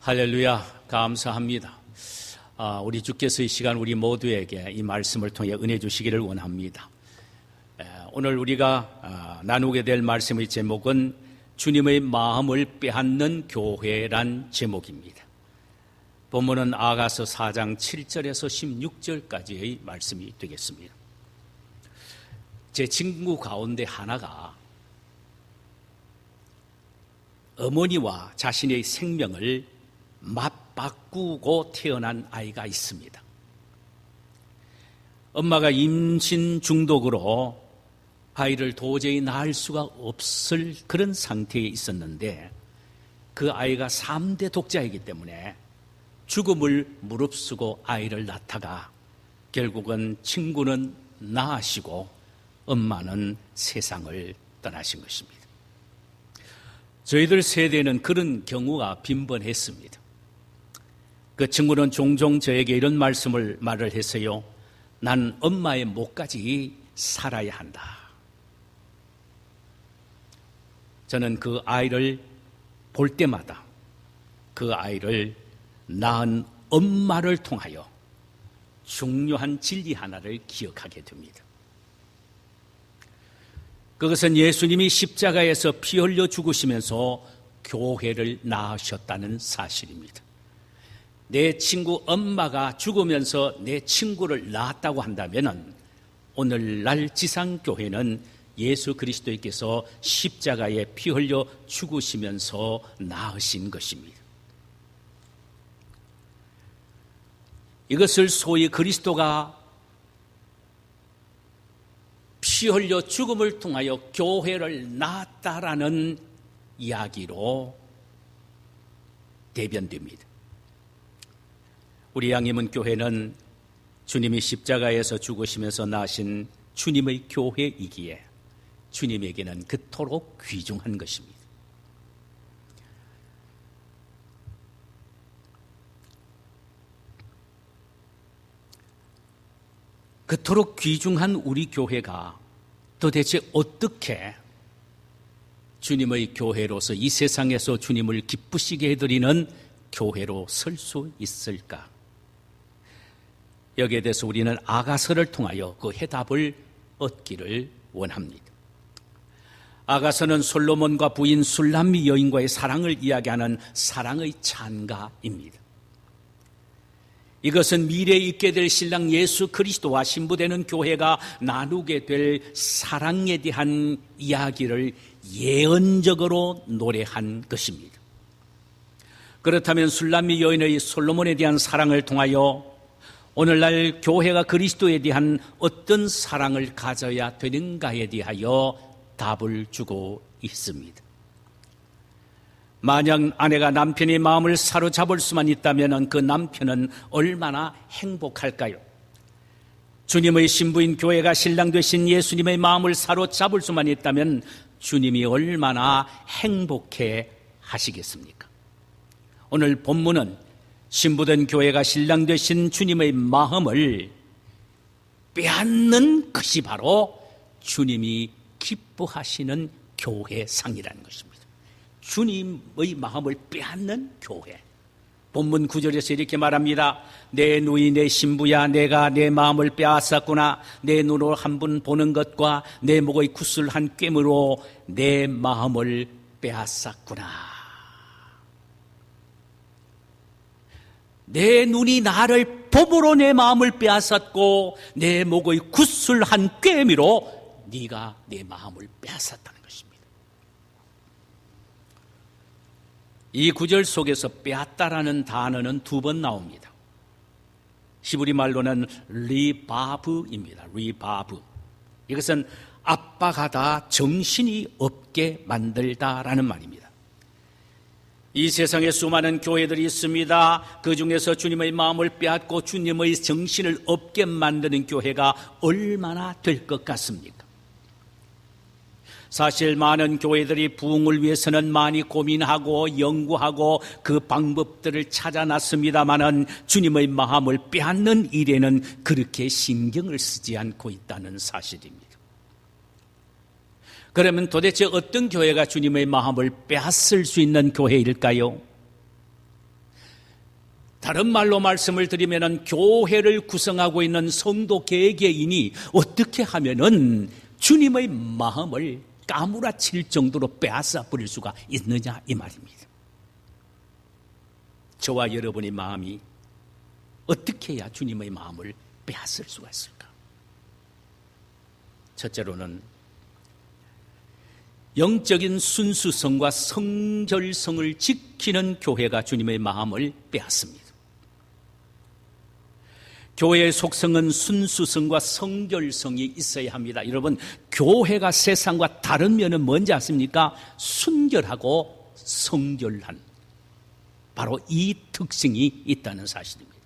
할렐루야, 감사합니다. 우리 주께서 이 시간 우리 모두에게 이 말씀을 통해 은혜 주시기를 원합니다. 오늘 우리가 나누게 될 말씀의 제목은 주님의 마음을 빼앗는 교회란 제목입니다. 본문은 아가서 4장 7절에서 16절까지의 말씀이 되겠습니다. 제 친구 가운데 하나가 어머니와 자신의 생명을 맞바꾸고 태어난 아이가 있습니다. 엄마가 임신 중독으로 아이를 도저히 낳을 수가 없을 그런 상태에 있었는데 그 아이가 3대 독자이기 때문에 죽음을 무릅쓰고 아이를 낳다가 결국은 친구는 나으시고 엄마는 세상을 떠나신 것입니다. 저희들 세대는 그런 경우가 빈번했습니다. 그 친구는 종종 저에게 이런 말을 했어요. 난 엄마의 목까지 살아야 한다. 저는 그 아이를 볼 때마다 그 아이를 낳은 엄마를 통하여 중요한 진리 하나를 기억하게 됩니다. 그것은 예수님이 십자가에서 피 흘려 죽으시면서 교회를 낳으셨다는 사실입니다. 내 친구 엄마가 죽으면서 내 친구를 낳았다고 한다면 오늘날 지상교회는 예수 그리스도께서 십자가에 피 흘려 죽으시면서 낳으신 것입니다. 이것을 소위 그리스도가 피 흘려 죽음을 통하여 교회를 낳았다라는 이야기로 대변됩니다. 우리 양림은 교회는 주님이 십자가에서 죽으시면서 낳으신 주님의 교회이기에 주님에게는 그토록 귀중한 것입니다. 그토록 귀중한 우리 교회가 도대체 어떻게 주님의 교회로서 이 세상에서 주님을 기쁘시게 해드리는 교회로 설 수 있을까? 여기에 대해서 우리는 아가서를 통하여 그 해답을 얻기를 원합니다. 아가서는 솔로몬과 부인 술람미 여인과의 사랑을 이야기하는 사랑의 찬가입니다. 이것은 미래에 있게 될 신랑 예수 그리스도와 신부되는 교회가 나누게 될 사랑에 대한 이야기를 예언적으로 노래한 것입니다. 그렇다면 술람미 여인의 솔로몬에 대한 사랑을 통하여 오늘날 교회가 그리스도에 대한 어떤 사랑을 가져야 되는가에 대하여 답을 주고 있습니다. 만약 아내가 남편의 마음을 사로잡을 수만 있다면 그 남편은 얼마나 행복할까요? 주님의 신부인 교회가 신랑 되신 예수님의 마음을 사로잡을 수만 있다면 주님이 얼마나 행복해 하시겠습니까? 오늘 본문은 신부된 교회가 신랑 되신 주님의 마음을 빼앗는 것이 바로 주님이 기뻐하시는 교회상이라는 것입니다. 주님의 마음을 빼앗는 교회. 본문 9절에서 이렇게 말합니다. 내 누이 내 신부야, 내가 내 마음을 빼앗았구나. 내 눈으로 한 번 보는 것과 내 목의 구슬한 꿰므로 내 마음을 빼앗았구나. 내 눈이 나를 봄으로 내 마음을 빼앗았고 내 목의 구슬한 꿰미로 네가 내 마음을 빼앗았다는 것입니다. 이 구절 속에서 빼앗다라는 단어는 2번 나옵니다. 히브리 말로는 리바브입니다. 리바브. 이것은 압박하다, 정신이 없게 만들다라는 말입니다. 이 세상에 수많은 교회들이 있습니다. 그 중에서 주님의 마음을 빼앗고 주님의 정신을 없게 만드는 교회가 얼마나 될 것 같습니까? 사실 많은 교회들이 부흥을 위해서는 많이 고민하고 연구하고 그 방법들을 찾아놨습니다마는 주님의 마음을 빼앗는 일에는 그렇게 신경을 쓰지 않고 있다는 사실입니다. 그러면 도대체 어떤 교회가 주님의 마음을 빼앗을 수 있는 교회일까요? 다른 말로 말씀을 드리면은 교회를 구성하고 있는 성도 개개인이 어떻게 하면은 주님의 마음을 까무라칠 정도로 빼앗아 버릴 수가 있느냐 이 말입니다. 저와 여러분의 마음이 어떻게 해야 주님의 마음을 빼앗을 수가 있을까? 첫째로는 영적인 순수성과 성결성을 지키는 교회가 주님의 마음을 빼앗습니다. 교회의 속성은 순수성과 성결성이 있어야 합니다. 여러분, 교회가 세상과 다른 면은 뭔지 아십니까? 순결하고 성결한, 바로 이 특징이 있다는 사실입니다.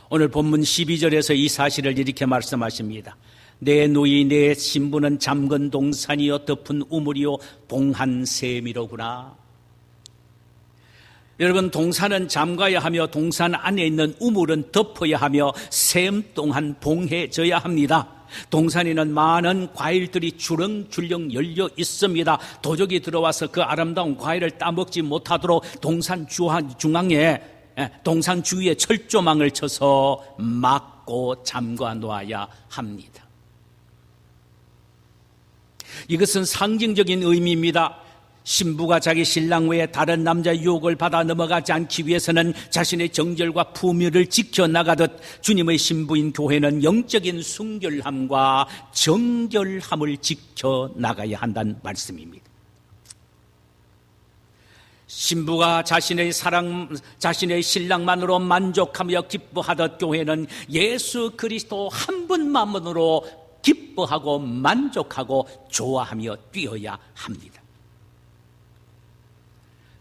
오늘 본문 12절에서 이 사실을 이렇게 말씀하십니다. 내 누이 내 신부는 잠근 동산이요 덮은 우물이요 봉한 샘이로구나. 여러분, 동산은 잠가야 하며 동산 안에 있는 우물은 덮어야 하며 샘 또한 봉해져야 합니다. 동산에는 많은 과일들이 주렁주렁 열려 있습니다. 도적이 들어와서 그 아름다운 과일을 따먹지 못하도록 동산 중앙에, 동산 주위에 철조망을 쳐서 막고 잠가 놓아야 합니다. 이것은 상징적인 의미입니다. 신부가 자기 신랑 외에 다른 남자의 유혹을 받아 넘어가지 않기 위해서는 자신의 정절과 품위를 지켜나가듯 주님의 신부인 교회는 영적인 순결함과 정결함을 지켜나가야 한다는 말씀입니다. 신부가 자신의 신랑만으로 만족하며 기뻐하듯 교회는 예수 그리스도 한 분만으로 기뻐하고 만족하고 좋아하며 뛰어야 합니다.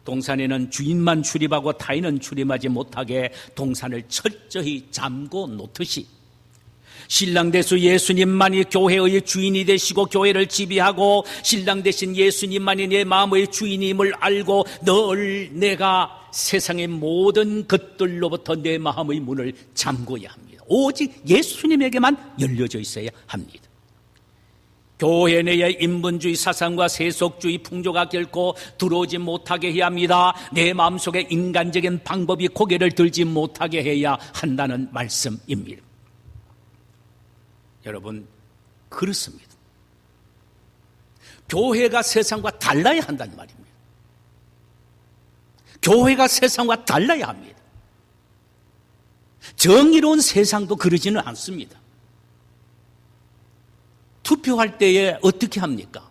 동산에는 주인만 출입하고 타인은 출입하지 못하게 동산을 철저히 잠고 놓듯이 신랑 대수 예수님만이 교회의 주인이 되시고 교회를 지배하고 신랑 대신 예수님만이 내 마음의 주인임을 알고 늘 내가 세상의 모든 것들로부터 내 마음의 문을 잠궈야 합니다. 오직 예수님에게만 열려져 있어야 합니다. 교회 내에 인본주의 사상과 세속주의 풍조가 결코 들어오지 못하게 해야 합니다. 내 마음속에 인간적인 방법이 고개를 들지 못하게 해야 한다는 말씀입니다. 여러분, 그렇습니다. 교회가 세상과 달라야 한다는 말입니다. 교회가 세상과 달라야 합니다. 정의로운 세상도 그러지는 않습니다. 투표할 때에 어떻게 합니까?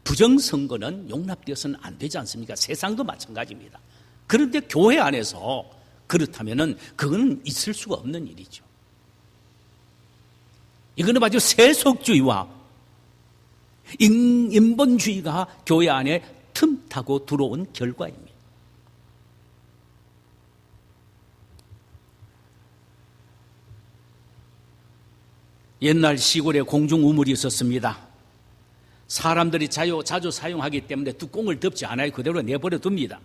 부정선거는 용납되어서는 안 되지 않습니까? 세상도 마찬가지입니다. 그런데 교회 안에서 그렇다면은 그거는 있을 수가 없는 일이죠. 이거는 아주 세속주의와 인본주의가 교회 안에 틈타고 들어온 결과입니다. 옛날 시골에 공중 우물이 있었습니다. 사람들이 자주 사용하기 때문에 뚜껑을 덮지 않아요. 그대로 내버려 둡니다.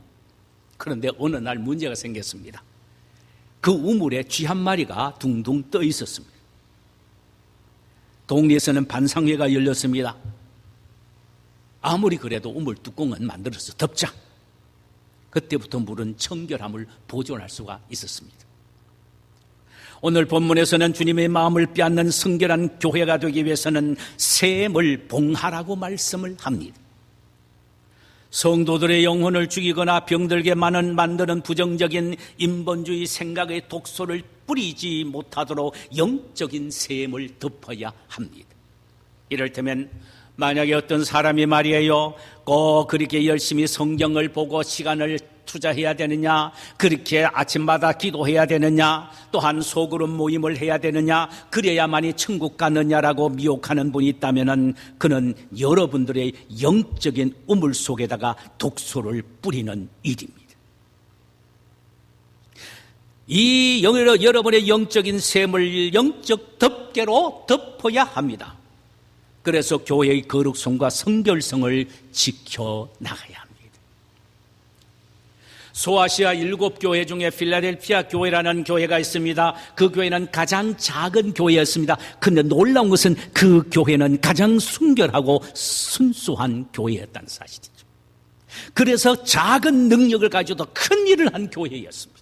그런데 어느 날 문제가 생겼습니다. 그 우물에 쥐 한 마리가 둥둥 떠 있었습니다. 동네에서는 반상회가 열렸습니다. 아무리 그래도 우물 뚜껑은 만들어서 덮자. 그때부터 물은 청결함을 보존할 수가 있었습니다. 오늘 본문에서는 주님의 마음을 빼앗는 성결한 교회가 되기 위해서는 샘을 봉하라고 말씀을 합니다. 성도들의 영혼을 죽이거나 병들게 만드는 부정적인 인본주의 생각의 독소를 뿌리지 못하도록 영적인 샘을 덮어야 합니다. 이를테면 만약에 어떤 사람이 말이에요, 꼭 그렇게 열심히 성경을 보고 시간을 투자해야 되느냐, 그렇게 아침마다 기도해야 되느냐, 또한 소그룹 모임을 해야 되느냐, 그래야만이 천국 가느냐라고 미혹하는 분이 있다면 그는 여러분들의 영적인 우물 속에다가 독소를 뿌리는 일입니다. 이 여러분의 영적인 샘을 영적 덮개로 덮어야 합니다. 그래서 교회의 거룩성과 성결성을 지켜나가야 합니다. 소아시아 7교회 중에 필라델피아 교회라는 교회가 있습니다. 그 교회는 가장 작은 교회였습니다. 그런데 놀라운 것은 그 교회는 가장 순결하고 순수한 교회였다는 사실이죠. 그래서 작은 능력을 가지고도 큰 일을 한 교회였습니다.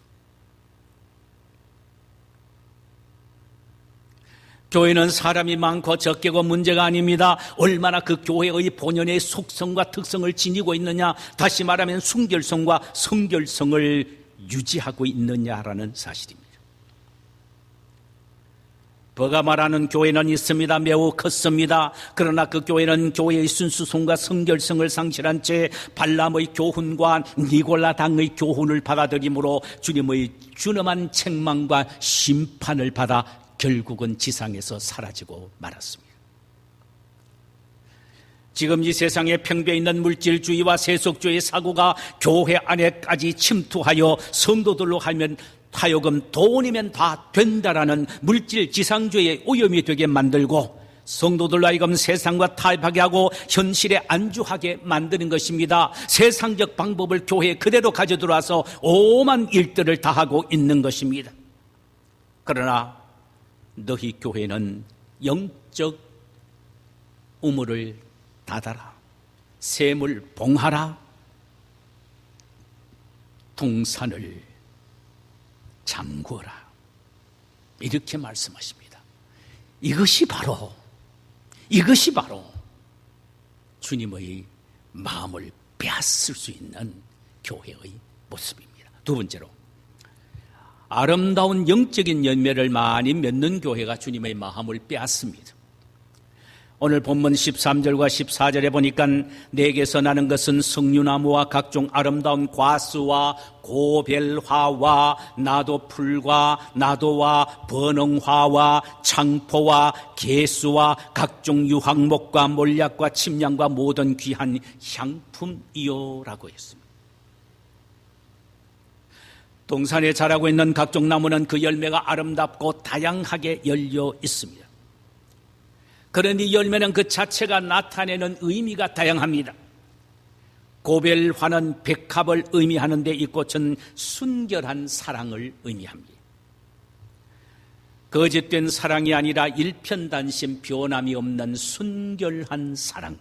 교회는 사람이 많고 적게고 문제가 아닙니다. 얼마나 그 교회의 본연의 속성과 특성을 지니고 있느냐, 다시 말하면 순결성과 성결성을 유지하고 있느냐라는 사실입니다. 버가 말하는 교회는 있습니다. 매우 컸습니다. 그러나 그 교회는 교회의 순수성과 성결성을 상실한 채 발람의 교훈과 니골라 당의 교훈을 받아들이므로 주님의 준엄한 책망과 심판을 받아 결국은 지상에서 사라지고 말았습니다. 지금 이 세상에 팽배해 있는 물질주의와 세속주의 사고가 교회 안에까지 침투하여 성도들로 하여금 돈이면 다 된다라는 물질 지상주의의 오염이 되게 만들고 성도들로 하여금 세상과 타협하게 하고 현실에 안주하게 만드는 것입니다. 세상적 방법을 교회에 그대로 가져들어와서 오만 일들을 다 하고 있는 것입니다. 그러나 너희 교회는 영적 우물을 닫아라, 샘을 봉하라, 동산을 잠그어라, 이렇게 말씀하십니다. 이것이 바로 주님의 마음을 빼앗을 수 있는 교회의 모습입니다. 두 번째로, 아름다운 영적인 열매를 많이 맺는 교회가 주님의 마음을 빼앗습니다. 오늘 본문 13절과 14절에 보니까 내게서 나는 것은 석류나무와 각종 아름다운 과수와 고벨화와 나도풀과 나도와 번엉화와 창포와 개수와 각종 유황목과 몰약과 침향과 모든 귀한 향품이요라고 했습니다. 동산에 자라고 있는 각종 나무는 그 열매가 아름답고 다양하게 열려 있습니다. 그러니 열매는 그 자체가 나타내는 의미가 다양합니다. 고벨화는 백합을 의미하는데 이 꽃은 순결한 사랑을 의미합니다. 거짓된 사랑이 아니라 일편단심 변함이 없는 순결한 사랑,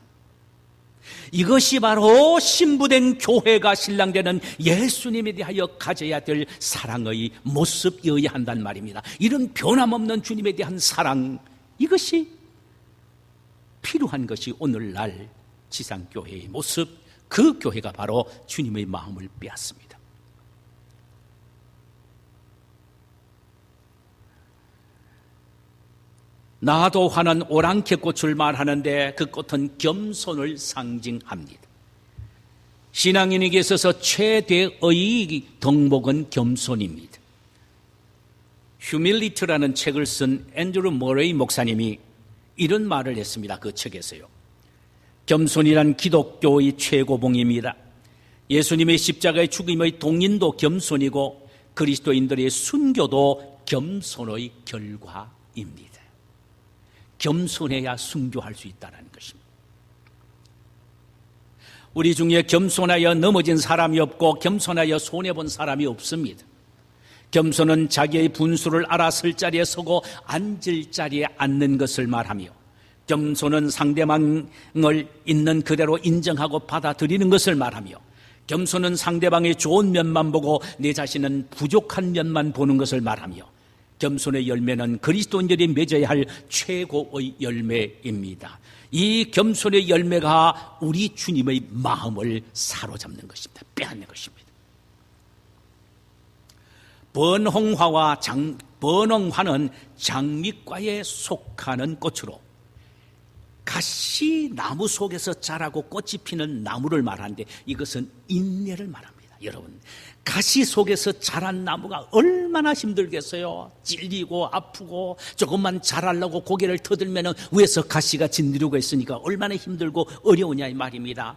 이것이 바로 신부된 교회가 신랑되는 예수님에 대하여 가져야 될 사랑의 모습이어야 한단 말입니다. 이런 변함없는 주님에 대한 사랑, 이것이 필요한 것이 오늘날 지상교회의 모습, 그 교회가 바로 주님의 마음을 빼앗습니다. 나도화는 오랑캐꽃을 말하는데 그 꽃은 겸손을 상징합니다. 신앙인에게 있어서 최대의 덕목은 겸손입니다. 휴밀리티라는 책을 쓴 앤드루 머레이 목사님이 이런 말을 했습니다. 그 책에서요. 겸손이란 기독교의 최고봉입니다. 예수님의 십자가의 죽음의 동인도 겸손이고 그리스도인들의 순교도 겸손의 결과입니다. 겸손해야 순교할 수 있다는 것입니다. 우리 중에 겸손하여 넘어진 사람이 없고 겸손하여 손해본 사람이 없습니다. 겸손은 자기의 분수를 알아 설 자리에 서고 앉을 자리에 앉는 것을 말하며, 겸손은 상대방을 있는 그대로 인정하고 받아들이는 것을 말하며, 겸손은 상대방의 좋은 면만 보고 내 자신은 부족한 면만 보는 것을 말하며, 겸손의 열매는 그리스도인들이 맺어야 할 최고의 열매입니다. 이 겸손의 열매가 우리 주님의 마음을 사로잡는 것입니다. 빼앗는 것입니다. 번홍화는 장미과에 속하는 꽃으로 가시나무 속에서 자라고 꽃이 피는 나무를 말하는데 이것은 인내를 말합니다. 여러분, 가시 속에서 자란 나무가 얼마나 힘들겠어요. 찔리고 아프고 조금만 자라려고 고개를 터들면 위에서 가시가 짓누르고 있으니까 얼마나 힘들고 어려우냐 이 말입니다.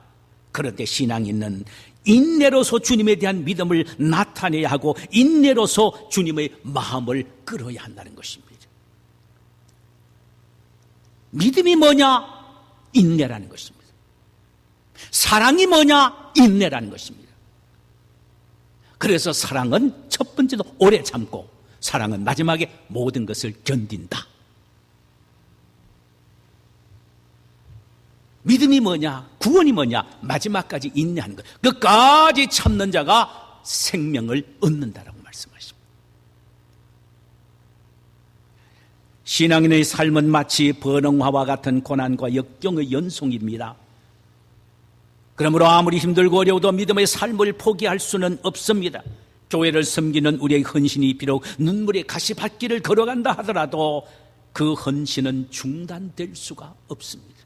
그런데 신앙인은 인내로서 주님에 대한 믿음을 나타내야 하고 인내로서 주님의 마음을 끌어야 한다는 것입니다. 믿음이 뭐냐? 인내라는 것입니다. 사랑이 뭐냐? 인내라는 것입니다. 그래서 사랑은 첫 번째로 오래 참고, 사랑은 마지막에 모든 것을 견딘다. 믿음이 믿음이 뭐냐? 구원이 뭐냐? 마지막까지 인내하는 것. 끝까지 참는 자가 생명을 얻는다라고 말씀하십니다. 신앙인의 삶은 마치 번영화와 같은 고난과 역경의 연속입니다. 그러므로 아무리 힘들고 어려워도 믿음의 삶을 포기할 수는 없습니다. 교회를 섬기는 우리의 헌신이 비록 눈물의 가시밭길을 걸어간다 하더라도 그 헌신은 중단될 수가 없습니다.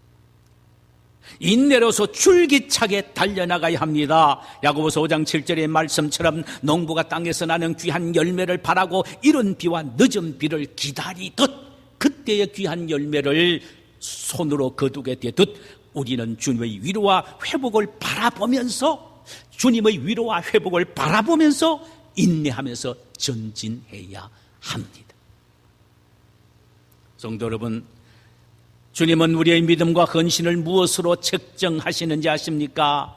인내로서 줄기차게 달려나가야 합니다. 야고보서 5장 7절의 말씀처럼 농부가 땅에서 나는 귀한 열매를 바라고 이른 비와 늦은 비를 기다리듯 그때의 귀한 열매를 손으로 거두게 되듯 우리는 주님의 위로와 회복을 바라보면서 주님의 위로와 회복을 바라보면서 인내하면서 전진해야 합니다. 성도 여러분, 주님은 우리의 믿음과 헌신을 무엇으로 측정하시는지 아십니까?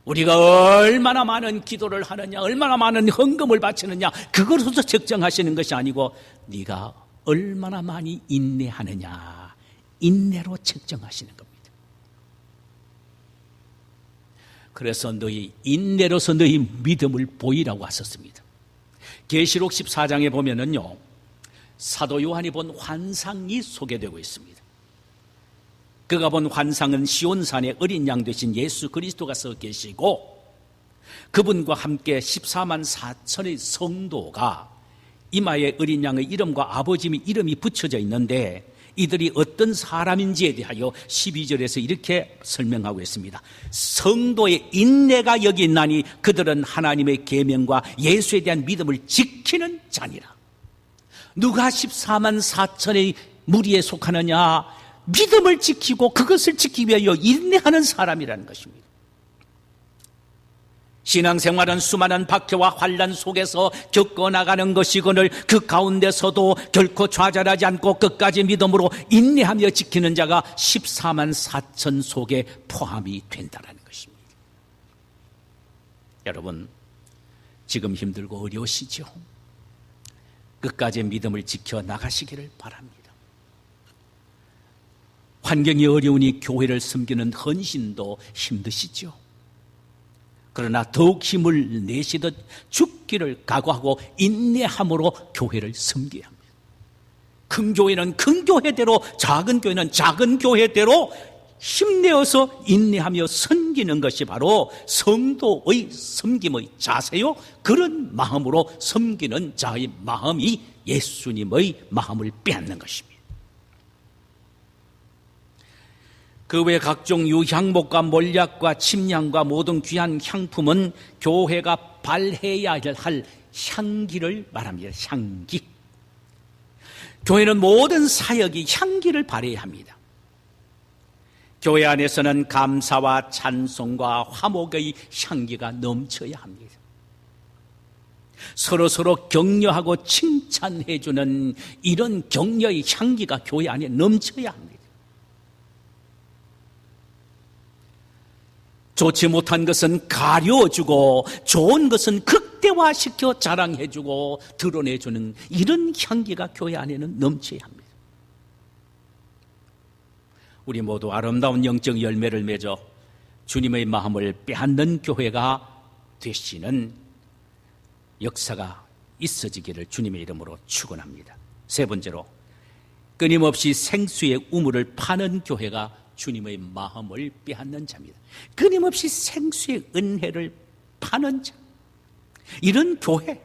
우리가 얼마나 많은 기도를 하느냐, 얼마나 많은 헌금을 바치느냐, 그것으로 측정하시는 것이 아니고 네가 얼마나 많이 인내하느냐, 인내로 측정하시는 겁니다. 그래서 너희 인내로서 너희 믿음을 보이라고 하셨습니다. 계시록 14장에 보면은요, 사도 요한이 본 환상이 소개되고 있습니다. 그가 본 환상은 시온산에 어린 양 되신 예수 그리스도가 서 계시고 그분과 함께 14만 4천의 성도가 이마에 어린 양의 이름과 아버지 이름이 붙여져 있는데 이들이 어떤 사람인지에 대하여 12절에서 이렇게 설명하고 있습니다. 성도의 인내가 여기 있나니 그들은 하나님의 계명과 예수에 대한 믿음을 지키는 자니라. 누가 14만 4천의 무리에 속하느냐? 믿음을 지키고 그것을 지키기 위하여 인내하는 사람이라는 것입니다. 신앙생활은 수많은 박해와 환난 속에서 겪어나가는 것이거늘 그 가운데서도 결코 좌절하지 않고 끝까지 믿음으로 인내하며 지키는 자가 14만 4천 속에 포함이 된다는 것입니다. 여러분, 지금 힘들고 어려우시죠? 끝까지 믿음을 지켜 나가시기를 바랍니다. 환경이 어려우니 교회를 섬기는 헌신도 힘드시죠? 그러나 더욱 힘을 내시듯 죽기를 각오하고 인내함으로 교회를 섬겨야 합니다. 큰 교회는 큰 교회대로, 작은 교회는 작은 교회대로 힘내어서 인내하며 섬기는 것이 바로 성도의 섬김의 자세요. 그런 마음으로 섬기는 자의 마음이 예수님의 마음을 빼앗는 것입니다. 그 외 각종 유향목과 몰약과 침향과 모든 귀한 향품은 교회가 발해야 할 향기를 말합니다. 향기. 교회는 모든 사역이 향기를 발해야 합니다. 교회 안에서는 감사와 찬송과 화목의 향기가 넘쳐야 합니다. 서로 격려하고 칭찬해주는 이런 격려의 향기가 교회 안에 넘쳐야 합니다. 좋지 못한 것은 가려주고 좋은 것은 극대화시켜 자랑해주고 드러내주는 이런 향기가 교회 안에는 넘쳐야 합니다. 우리 모두 아름다운 영적 열매를 맺어 주님의 마음을 빼앗는 교회가 되시는 역사가 있어지기를 주님의 이름으로 축원합니다. 세 번째로, 끊임없이 생수의 우물을 파는 교회가 주님의 마음을 빼앗는 자입니다. 끊임없이 생수의 은혜를 파는 자, 이런 교회,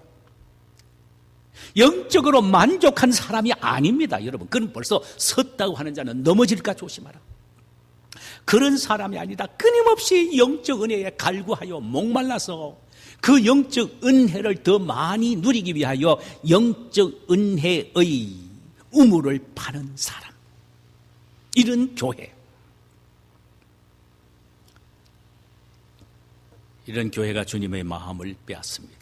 영적으로 만족한 사람이 아닙니다. 여러분, 그건 벌써 섰다고 하는 자는 넘어질까 조심하라. 그런 사람이 아니다. 끊임없이 영적 은혜에 갈구하여 목말라서 그 영적 은혜를 더 많이 누리기 위하여 영적 은혜의 우물을 파는 사람, 이런 교회, 이런 교회가 주님의 마음을 빼앗습니다.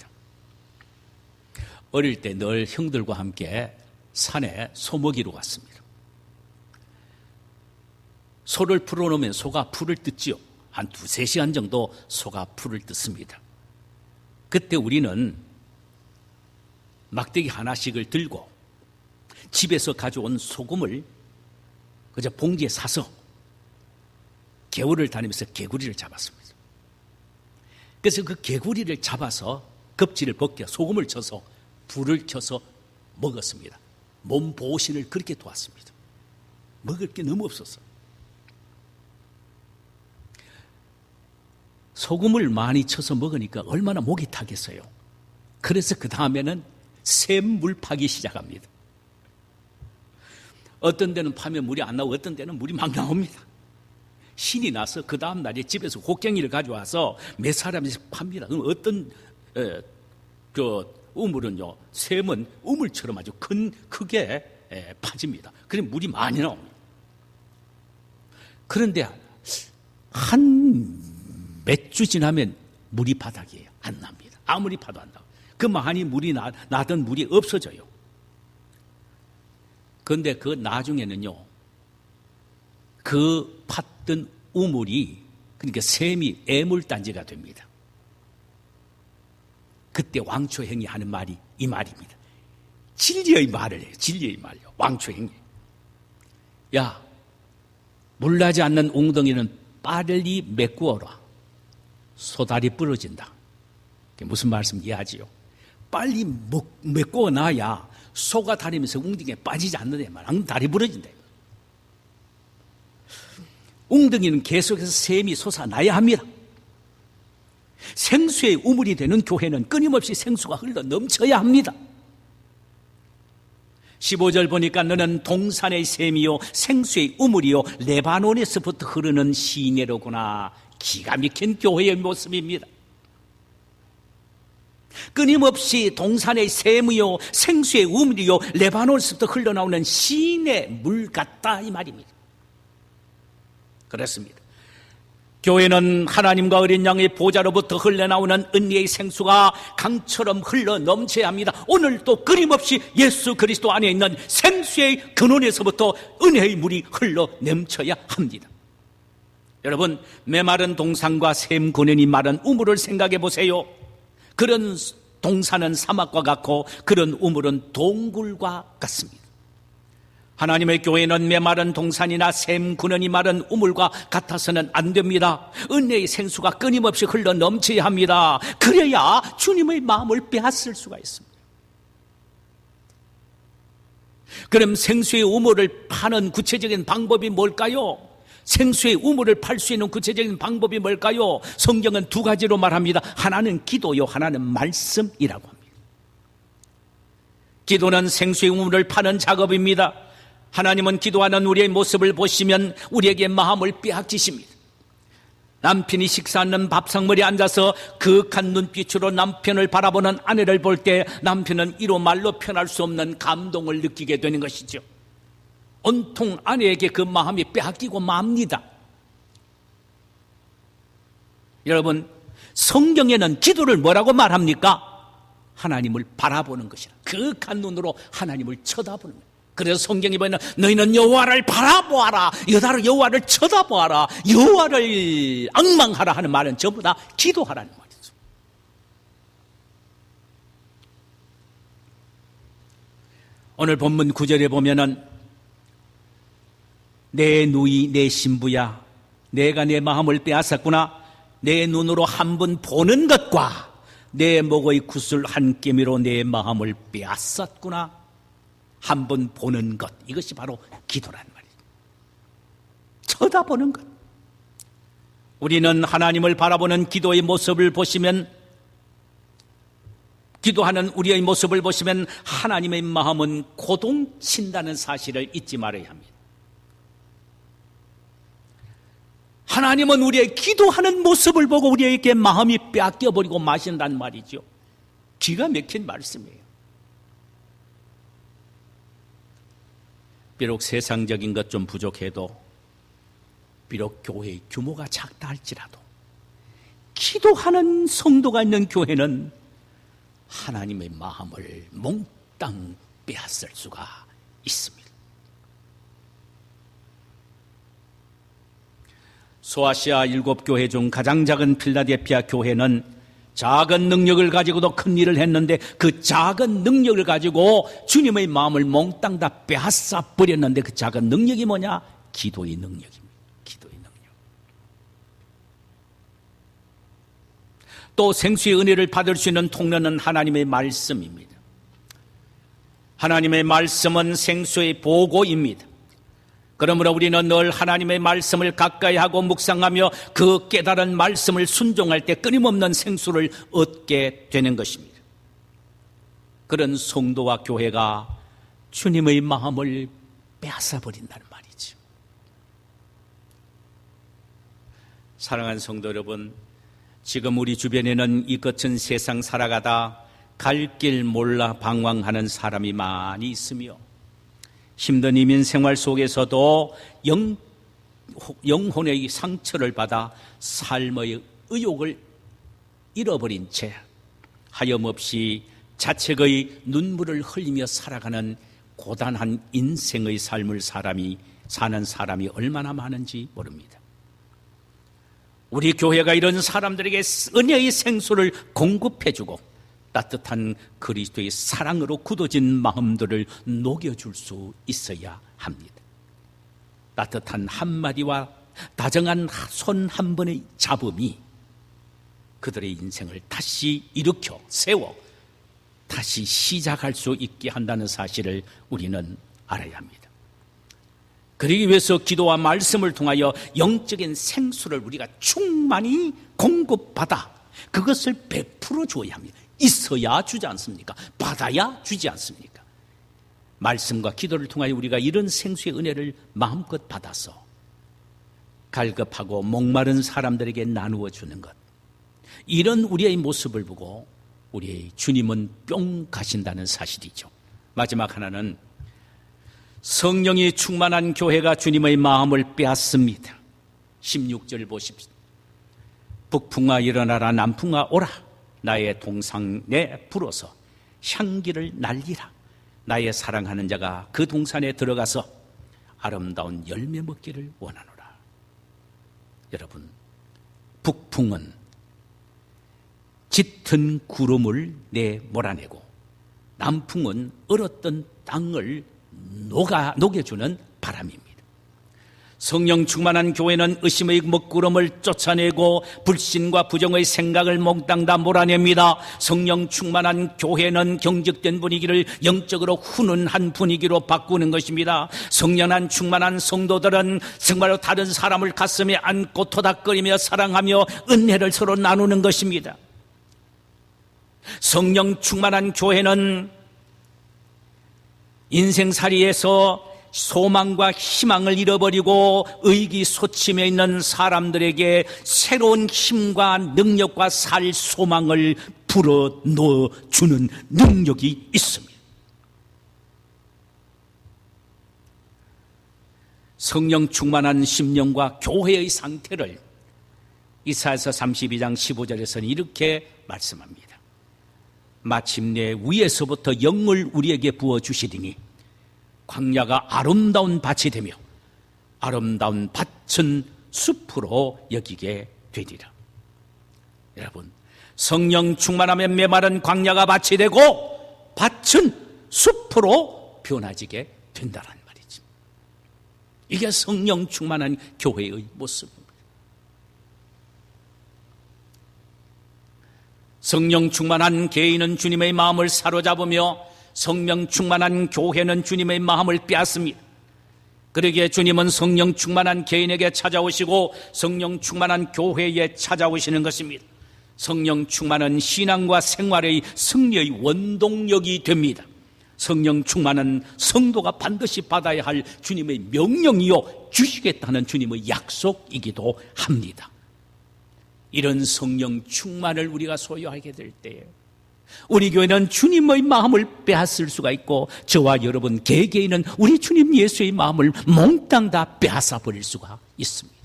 어릴 때 늘 형들과 함께 산에 소 먹이러 갔습니다. 소를 풀어놓으면 소가 풀을 뜯지요. 한 2-3시간 정도 소가 풀을 뜯습니다. 그때 우리는 막대기 하나씩을 들고 집에서 가져온 소금을 그저 봉지에 사서 개울을 다니면서 개구리를 잡았습니다. 그래서 그 개구리를 잡아서 겁지를 벗겨 소금을 쳐서 불을 켜서 먹었습니다. 몸 보신을 그렇게 도왔습니다. 먹을 게 너무 없었어. 소금을 많이 쳐서 먹으니까 얼마나 목이 타겠어요. 그래서 그 다음에는 샘물 파기 시작합니다. 어떤 데는 파면 물이 안 나오고 어떤 데는 물이 막 나옵니다. 신이 나서 그 다음 날에 집에서 곡괭이를 가져와서 몇 사람씩 팝니다. 그럼 어떤 우물은요, 샘은 우물처럼 아주 크게 파집니다. 그럼 물이 많이 나옵니다. 그런데 한 몇 주 지나면 물이 바닥이에요. 안 납니다. 아무리 파도 안 나와요. 그 많이 물이 나던 물이 없어져요. 그런데 그 나중에는요, 그 팠던 우물이, 그러니까 샘이 애물단지가 됩니다. 그때 왕초행이 하는 말이 이 말입니다. 진리의 말을 해요. 진리의 말이요. 왕초행이. 야, 물나지 않는 웅덩이는 빨리 메꾸어라. 소달이 부러진다. 무슨 말씀 이해하지요? 빨리 메꾸어놔야 소가 다니면서 웅덩이에 빠지지 않는데 말이야. 다리 부러진다. 웅덩이는 계속해서 샘이 솟아나야 합니다. 생수의 우물이 되는 교회는 끊임없이 생수가 흘러 넘쳐야 합니다. 15절 보니까 너는 동산의 샘이요 생수의 우물이요 레바논에서부터 흐르는 시내로구나. 기가 막힌 교회의 모습입니다. 끊임없이 동산의 샘이요 생수의 우물이요 레바논에서부터 흘러나오는 시내 물 같다 이 말입니다. 그렇습니다. 교회는 하나님과 어린 양의 보좌로부터 흘러나오는 은혜의 생수가 강처럼 흘러 넘쳐야 합니다. 오늘도 끊임없이 예수 그리스도 안에 있는 생수의 근원에서부터 은혜의 물이 흘러 넘쳐야 합니다. 여러분, 메마른 동산과 샘 근원이 마른 우물을 생각해 보세요. 그런 동산은 사막과 같고 그런 우물은 동굴과 같습니다. 하나님의 교회는 메마른 동산이나 샘 근원이 마른 우물과 같아서는 안 됩니다. 은혜의 생수가 끊임없이 흘러 넘쳐야 합니다. 그래야 주님의 마음을 빼앗을 수가 있습니다. 그럼 생수의 우물을 파는 구체적인 방법이 뭘까요? 생수의 우물을 팔 수 있는 구체적인 방법이 뭘까요? 성경은 두 가지로 말합니다. 하나는 기도요, 하나는 말씀이라고 합니다. 기도는 생수의 우물을 파는 작업입니다. 하나님은 기도하는 우리의 모습을 보시면 우리에게 마음을 빼앗기십니다. 남편이 식사하는 밥상머리에 앉아서 그윽한 눈빛으로 남편을 바라보는 아내를 볼 때 남편은 이로 말로 표현할 수 없는 감동을 느끼게 되는 것이죠. 온통 아내에게 그 마음이 빼앗기고 맙니다. 여러분, 성경에는 기도를 뭐라고 말합니까? 하나님을 바라보는 것이라. 그윽한 눈으로 하나님을 쳐다보는 거예요. 그래서 성경이 보면 너희는 여호와를 바라보아라, 여호와를 쳐다보아라, 여호와를 앙망하라 하는 말은 전부 다 기도하라는 말이죠. 오늘 본문 9절에 보면은 내 누이 내 신부야, 내가 내 마음을 빼앗았구나. 내 눈으로 한 번 보는 것과 내 목의 구슬 한 깨미로 내 마음을 빼앗았구나. 한 번 보는 것, 이것이 바로 기도라는 말이에요. 쳐다보는 것. 우리는 하나님을 바라보는 기도의 모습을 보시면, 기도하는 우리의 모습을 보시면 하나님의 마음은 고동친다는 사실을 잊지 말아야 합니다. 하나님은 우리의 기도하는 모습을 보고 우리에게 마음이 빼앗겨버리고 마신다는 말이죠. 기가 막힌 말씀이에요. 비록 세상적인 것 좀 부족해도, 비록 교회의 규모가 작다 할지라도 기도하는 성도가 있는 교회는 하나님의 마음을 몽땅 빼앗을 수가 있습니다. 소아시아 7교회 중 가장 작은 필라델피아 교회는 작은 능력을 가지고도 큰 일을 했는데 그 작은 능력을 가지고 주님의 마음을 몽땅 다 빼앗아 버렸는데 그 작은 능력이 뭐냐? 기도의 능력입니다. 기도의 능력. 또 생수의 은혜를 받을 수 있는 통로는 하나님의 말씀입니다. 하나님의 말씀은 생수의 보고입니다. 그러므로 우리는 늘 하나님의 말씀을 가까이 하고 묵상하며 그 깨달은 말씀을 순종할 때 끊임없는 생수를 얻게 되는 것입니다. 그런 성도와 교회가 주님의 마음을 빼앗아버린다는 말이죠. 사랑하는 성도 여러분, 지금 우리 주변에는 이 거친 세상 살아가다 갈 길 몰라 방황하는 사람이 많이 있으며 힘든 이민 생활 속에서도 영혼의 상처를 받아 삶의 의욕을 잃어버린 채 하염없이 자책의 눈물을 흘리며 살아가는 고단한 인생의 삶을 사는 사람이 얼마나 많은지 모릅니다. 우리 교회가 이런 사람들에게 은혜의 생수를 공급해주고 따뜻한 그리스도의 사랑으로 굳어진 마음들을 녹여줄 수 있어야 합니다. 따뜻한 한마디와 다정한 손 한 번의 잡음이 그들의 인생을 다시 일으켜 세워 다시 시작할 수 있게 한다는 사실을 우리는 알아야 합니다. 그러기 위해서 기도와 말씀을 통하여 영적인 생수를 우리가 충만히 공급받아 그것을 베풀어 주어야 합니다. 있어야 주지 않습니까? 받아야 주지 않습니까? 말씀과 기도를 통하여 우리가 이런 생수의 은혜를 마음껏 받아서 갈급하고 목마른 사람들에게 나누어 주는 것, 이런 우리의 모습을 보고 우리의 주님은 뿅 가신다는 사실이죠. 마지막 하나는 성령이 충만한 교회가 주님의 마음을 빼앗습니다. 16절 보십시오. 북풍아 일어나라, 남풍아 오라. 나의 동산에 불어서 향기를 날리라. 나의 사랑하는 자가 그 동산에 들어가서 아름다운 열매 먹기를 원하노라. 여러분, 북풍은 짙은 구름을 몰아내고 남풍은 얼었던 땅을 녹여주는 바람입니다. 성령 충만한 교회는 의심의 먹구름을 쫓아내고 불신과 부정의 생각을 몽땅 다 몰아냅니다. 성령 충만한 교회는 경직된 분위기를 영적으로 훈훈한 분위기로 바꾸는 것입니다. 성령 충만한 성도들은 정말로 다른 사람을 가슴에 안고 토닥거리며 사랑하며 은혜를 서로 나누는 것입니다. 성령 충만한 교회는 인생살이에서 소망과 희망을 잃어버리고 의기소침해 있는 사람들에게 새로운 힘과 능력과 살 소망을 불어넣어주는 능력이 있습니다. 성령 충만한 심령과 교회의 상태를 이사야서 32장 15절에서는 이렇게 말씀합니다. 마침내 위에서부터 영을 우리에게 부어주시리니 광야가 아름다운 밭이 되며 아름다운 밭은 숲으로 여기게 되리라. 여러분, 성령 충만하면 메마른 광야가 밭이 되고 밭은 숲으로 변화지게 된다는 말이지. 이게 성령 충만한 교회의 모습입니다. 성령 충만한 개인은 주님의 마음을 사로잡으며 성령 충만한 교회는 주님의 마음을 빼앗습니다. 그러기에 주님은 성령 충만한 개인에게 찾아오시고 성령 충만한 교회에 찾아오시는 것입니다. 성령 충만한 신앙과 생활의 승리의 원동력이 됩니다. 성령 충만한 성도가 반드시 받아야 할 주님의 명령이요 주시겠다는 주님의 약속이기도 합니다. 이런 성령 충만을 우리가 소유하게 될 때에 우리 교회는 주님의 마음을 빼앗을 수가 있고 저와 여러분 개개인은 우리 주님 예수의 마음을 몽땅 다 빼앗아 버릴 수가 있습니다.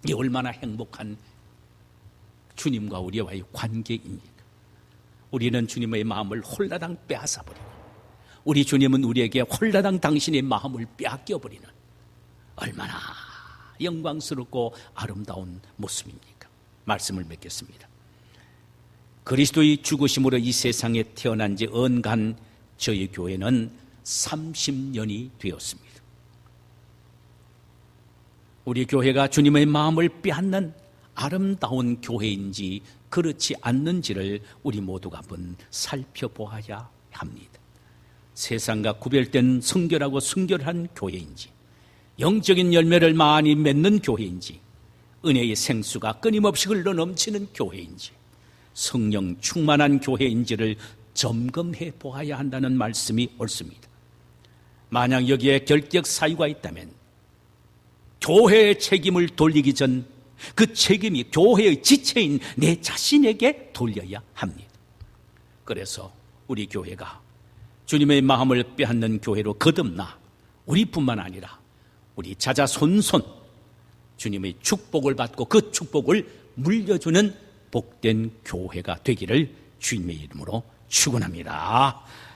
이게 얼마나 행복한 주님과 우리와의 관계입니까? 우리는 주님의 마음을 홀라당 빼앗아 버리고 우리 주님은 우리에게 홀라당 당신의 마음을 빼앗겨 버리는 얼마나 영광스럽고 아름다운 모습입니까? 말씀을 맺겠습니다. 그리스도의 죽으심으로 이 세상에 태어난 지 언간 저희 교회는 30년이 되었습니다. 우리 교회가 주님의 마음을 빼앗는 아름다운 교회인지 그렇지 않는지를 우리 모두가 한번 살펴보아야 합니다. 세상과 구별된 성결하고 순결한 교회인지, 영적인 열매를 많이 맺는 교회인지, 은혜의 생수가 끊임없이 흘러 넘치는 교회인지, 성령 충만한 교회인지를 점검해 보아야 한다는 말씀이 옳습니다. 만약 여기에 결격 사유가 있다면 교회의 책임을 돌리기 전 그 책임이 교회의 지체인 내 자신에게 돌려야 합니다. 그래서 우리 교회가 주님의 마음을 빼앗는 교회로 거듭나 우리뿐만 아니라 우리 자자손손 주님의 축복을 받고 그 축복을 물려주는 복된 교회가 되기를 주님의 이름으로 축원합니다.